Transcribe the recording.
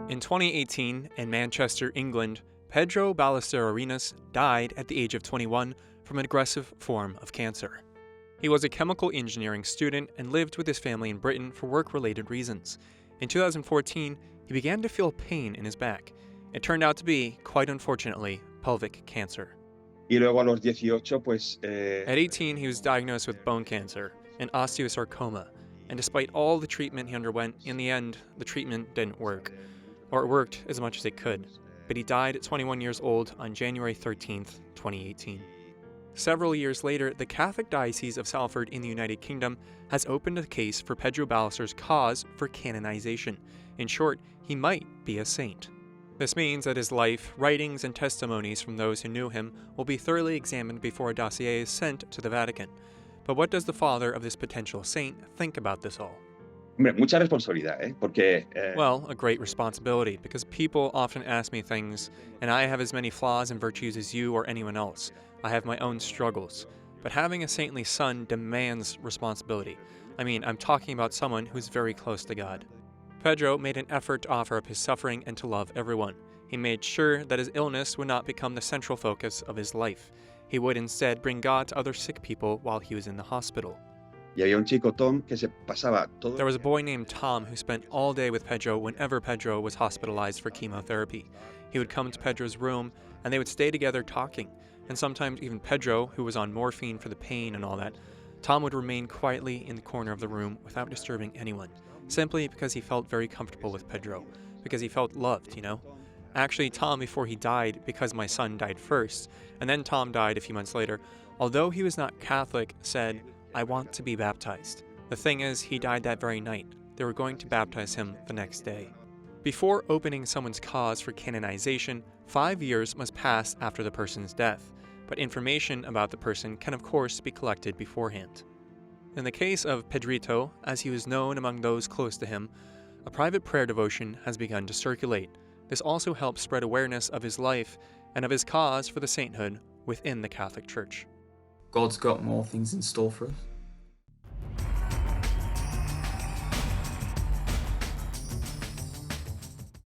In 2018, in Manchester, England, Pedro Ballesteros died at the age of 21 from an aggressive form of cancer. He was a chemical engineering student and lived with his family in Britain for work-related reasons. In 2014, he began to feel pain in his back. It turned out to be, quite unfortunately, pelvic cancer. Y luego a los 18, At 18, he was diagnosed with bone cancer and osteosarcoma, and despite all the treatment he underwent, in the end, the treatment didn't work. Or it worked as much as it could. But he died at 21 years old on January 13th, 2018. Several years later, the Catholic Diocese of Salford in the United Kingdom has opened a case for Pedro Ballesteros' cause for canonization. In short, he might be a saint. This means that his life, writings, and testimonies from those who knew him will be thoroughly examined before a dossier is sent to the Vatican. But what does the father of this potential saint think about this all? hombre, mucha responsabilidad, porque Well, a great responsibility, because people often ask me things, and I have as many flaws and virtues as you or anyone else. I have my own struggles. But having a saintly son demands responsibility. I mean, I'm talking about someone who's very close to God. Pedro made an effort to offer up his suffering and to love everyone. He made sure that his illness would not become the central focus of his life. He would instead bring God to other sick people while he was in the hospital. y había un chico, Tom, que se pasaba todo. There was a boy named Tom who spent all day with Pedro whenever Pedro was hospitalized for chemotherapy. He would come to Pedro's room, and they would stay together talking. And sometimes even Pedro, who was on morphine for the pain and all that, Tom would remain quietly in the corner of the room without disturbing anyone, simply because he felt very comfortable with Pedro, because he felt loved, you know? Actually, Tom, before he died, because my son died first, and then Tom died a few months later, although he was not Catholic, said, "I want to be baptized." The thing is, he died that very night. They were going to baptize him the next day. Before opening someone's cause for canonization, 5 years must pass after the person's death, but information about the person can of course be collected beforehand. In the case of Pedrito, as he was known among those close to him, a private prayer devotion has begun to circulate. This also helps spread awareness of his life and of his cause for the sainthood within the Catholic Church. God's got more things in store for us.